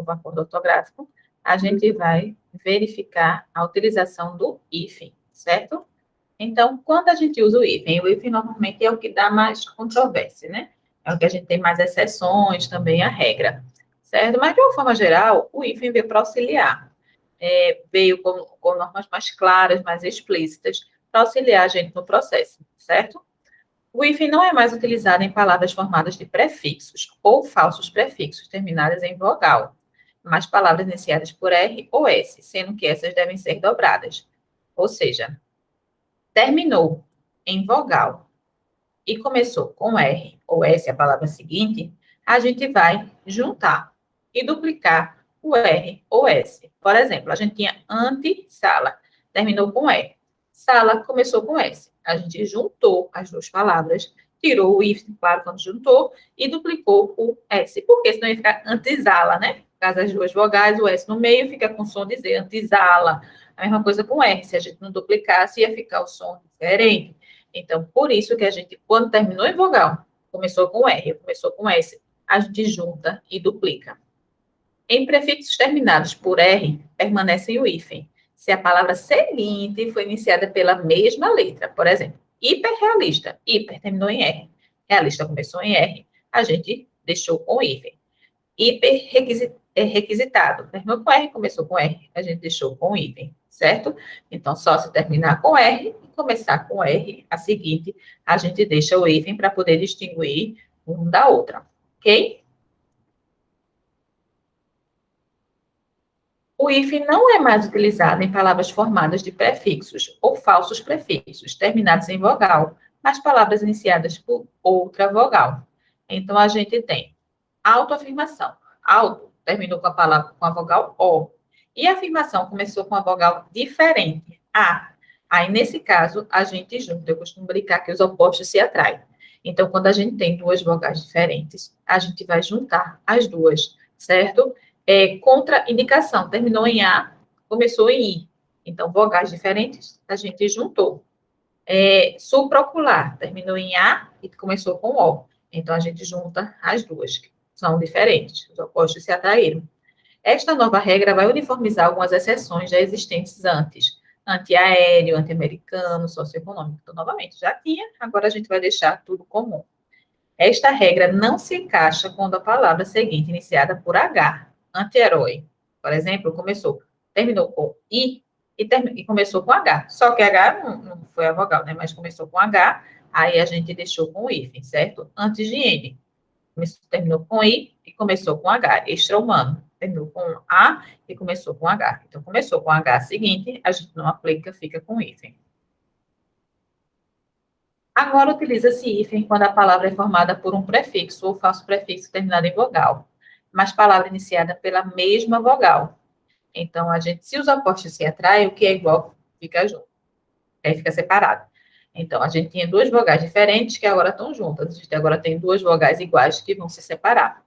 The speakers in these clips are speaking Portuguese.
novo acordo ortográfico, a gente vai verificar a utilização do hífen, certo? Então, quando a gente usa o hífen normalmente é o que dá mais controvérsia, né? É o que a gente tem mais exceções, também a regra, certo? Mas, de uma forma geral, o hífen veio para auxiliar. Veio com normas mais claras, mais explícitas, para auxiliar a gente no processo, certo? O hífen não é mais utilizado em palavras formadas de prefixos ou falsos prefixos terminadas em vogal, mas palavras iniciadas por R ou S, sendo que essas devem ser dobradas. Ou seja, terminou em vogal e começou com R ou S, a palavra seguinte, a gente vai juntar e duplicar o R ou S. Por exemplo, a gente tinha ante-sala, terminou com R. Sala começou com S. A gente juntou as duas palavras, tirou o hífen, claro, quando juntou, e duplicou o S. Porque senão ia ficar antesala, né? Caso as duas vogais, o S no meio fica com som de Z, antesala. A mesma coisa com R. Se a gente não duplicasse, ia ficar o som diferente. Então, por isso que a gente, quando terminou em vogal, começou com R, começou com S, a gente junta e duplica. Em prefixos terminados por R, permanece o hífen, se a palavra seguinte foi iniciada pela mesma letra. Por exemplo, hiperrealista, hiper terminou em R, realista começou em R, a gente deixou com hífen. Hiperrequisitado, terminou com R, começou com R, a gente deixou com hífen, certo? Então, só se terminar com R e começar com R, a seguinte, a gente deixa o hífen para poder distinguir um da outra, ok? O hífen não é mais utilizado em palavras formadas de prefixos ou falsos prefixos, terminados em vogal, mas palavras iniciadas por outra vogal. Então, a gente tem autoafirmação. Auto terminou com a palavra com a vogal O. E a afirmação começou com a vogal diferente, A. Aí, nesse caso, a gente junta. Eu costumo brincar que os opostos se atraem. Então, quando a gente tem duas vogais diferentes, a gente vai juntar as duas, certo? Contraindicação, terminou em A, começou em I. Então, vogais diferentes, a gente juntou. Supraocular, terminou em A e começou com O. Então, a gente junta as duas, que são diferentes, os opostos se atraíram. Esta nova regra vai uniformizar algumas exceções já existentes antes. Antiaéreo, anti-americano, socioeconômico. Então, novamente, já tinha, agora a gente vai deixar tudo comum. Esta regra não se encaixa quando a palavra seguinte, iniciada por H, anti-herói, por exemplo, terminou com I e começou com H. Só que H não foi a vogal, né? Mas começou com H, aí a gente deixou com o hífen, certo? Anti-higiene, terminou com I e começou com H. Extra-humano, terminou com A e começou com H. Então, começou com H seguinte, a gente não aplica, fica com hífen. Agora, utiliza-se hífen quando a palavra é formada por um prefixo ou falso prefixo terminado em vogal, mas palavra iniciada pela mesma vogal. Então, se os opostos se atraem, o que é igual fica junto, aí fica separado. Então, a gente tinha duas vogais diferentes que agora estão juntas. A gente agora tem duas vogais iguais que vão se separar.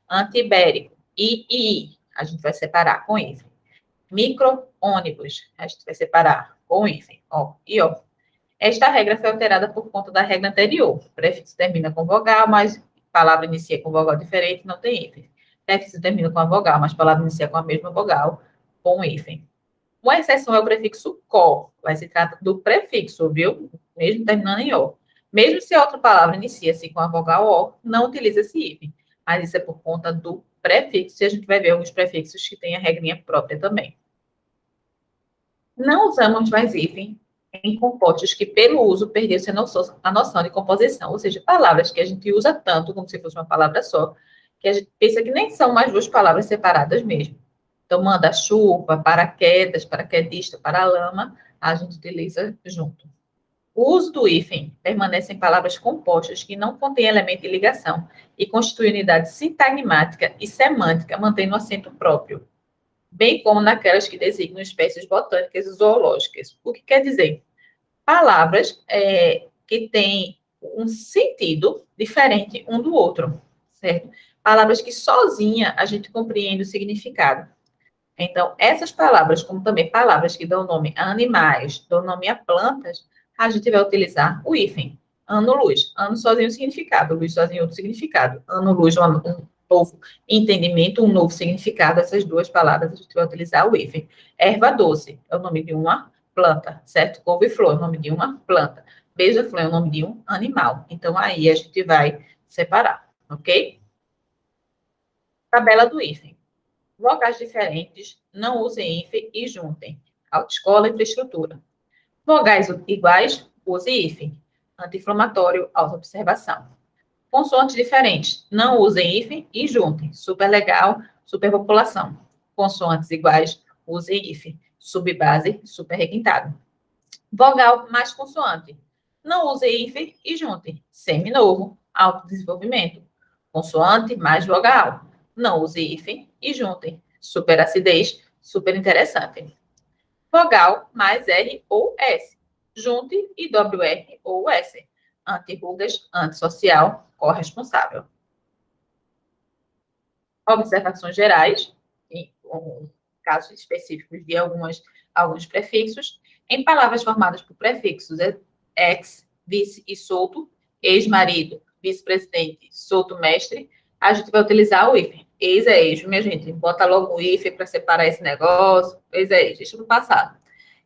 Anti-ibérico, I e I, a gente vai separar com hífen. Micro-ônibus, a gente vai separar com hífen, ó, e ó. Esta regra foi alterada por conta da regra anterior. O prefixo termina com vogal, mas palavra inicia com vogal diferente, não tem hífen. Prefixo termina com a vogal, mas palavra inicia com a mesma vogal, com hífen. Uma exceção é o prefixo co, vai se trata do prefixo, viu? Mesmo terminando em o. Mesmo se a outra palavra inicia-se com a vogal o, não utiliza esse hífen. Mas isso é por conta do prefixo, e a gente vai ver alguns prefixos que têm a regrinha própria também. Não usamos mais hífen em compostos que, pelo uso, perdeu-se a noção de composição, ou seja, palavras que a gente usa tanto como se fosse uma palavra só, que a gente pensa que nem são mais duas palavras separadas mesmo. Então, manda-chuva, paraquedas, paraquedista, paralama, a gente utiliza junto. O uso do hífen permanece em palavras compostas que não contêm elemento de ligação e constitui unidade sintagmática e semântica, mantendo acento próprio, bem como naquelas que designam espécies botânicas e zoológicas. O que quer dizer? Palavras que têm um sentido diferente um do outro, certo? Palavras que sozinha a gente compreende o significado. Então, essas palavras, como também palavras que dão nome a animais, dão nome a plantas, a gente vai utilizar o hífen. Ano-luz. Ano sozinho significado, luz sozinho outro significado. Ano-luz, novo entendimento, um novo significado, essas duas palavras, a gente vai utilizar o hífen. Erva doce é o nome de uma planta, certo? Couve-flor é o nome de uma planta. Beija-flor é o nome de um animal. Então, aí a gente vai separar, ok? Tabela do hífen. Vogais diferentes, não usem hífen e juntem. Autoescola e infraestrutura. Vogais iguais, use hífen. Anti-inflamatório, autoobservação. Consoantes diferentes, não usem hífen e juntem. Super legal, superpopulação. Consoantes iguais, usem hífen. Subbase, super requintado. Vogal mais consoante. Não use hífen e junte. Seminovo, autodesenvolvimento. Consoante mais vogal. Não use hífen e junte. Superacidez, super interessante. Vogal mais R ou S. Junte e WR ou S. Anti-rugas, antissocial, corresponsável. Observações gerais, com casos específicos de alguns prefixos, em palavras formadas por prefixos ex, vice e solto, ex-marido, vice-presidente, solto-mestre, a gente vai utilizar o hífen. Ex é ex, minha gente. Bota logo o hífen para separar esse negócio. Ex é ex, deixa no passado.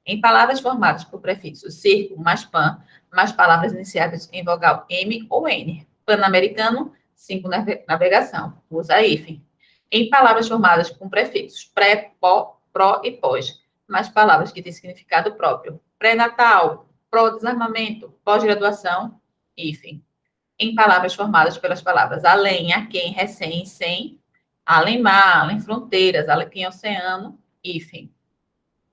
Em palavras formadas por prefixos circo, mais pan, mais palavras iniciadas em vogal M ou N. Pan-americano, 5 navegação. Usa hífen. Em palavras formadas com prefixos pré, pró e pós, mais palavras que têm significado próprio. Pré-natal, pró-desarmamento, pós-graduação, hífen. Em palavras formadas pelas palavras além, aquém, recém, sem, além-mar, além-fronteiras, além-oceano, hífen.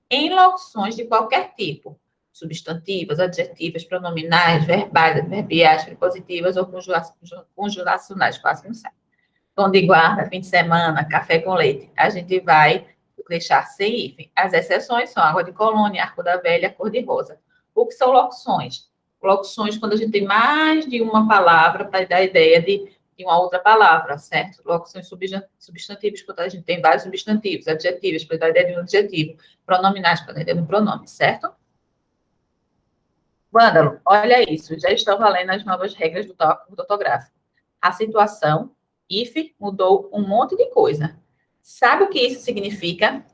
Em locuções de qualquer tipo, substantivas, adjetivas, pronominais, verbais, adverbiais, prepositivas ou conjuracionais, quase que não sabe. Pão de guarda, fim de semana, café com leite. A gente vai deixar sem hífen. As exceções são água de colônia, arco da velha, cor de rosa. O que são locuções? Locuções quando a gente tem mais de uma palavra para dar a ideia de uma outra palavra, certo? Locuções substantivos, quando a gente tem vários substantivos, adjetivos, para dar a ideia de um adjetivo, pronominais, para dar a ideia de um pronome, certo? Vândalo, olha isso, já estão valendo as novas regras do ortográfico. A situação, if, mudou um monte de coisa. Sabe o que isso significa?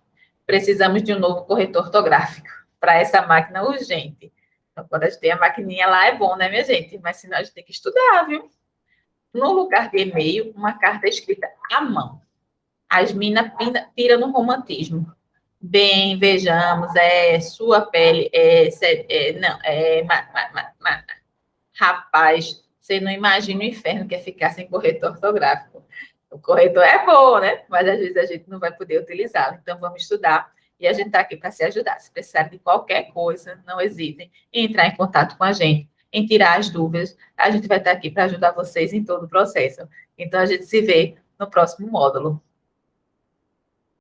Precisamos de um novo corretor ortográfico para essa máquina urgente. Então, quando a gente tem a maquininha lá, é bom, né, minha gente? Mas senão a gente tem que estudar, viu? No lugar de e-mail, uma carta escrita à mão. As minas piram no romantismo. Bem, vejamos, sua pele, não, rapaz, você não imagina o inferno que é ficar sem corretor ortográfico. O corretor é bom, né? Mas às vezes a gente não vai poder utilizá-lo. Então vamos estudar e a gente está aqui para se ajudar. Se precisar de qualquer coisa, não hesitem em entrar em contato com a gente, em tirar as dúvidas. A gente vai estar aqui para ajudar vocês em todo o processo. Então a gente se vê no próximo módulo.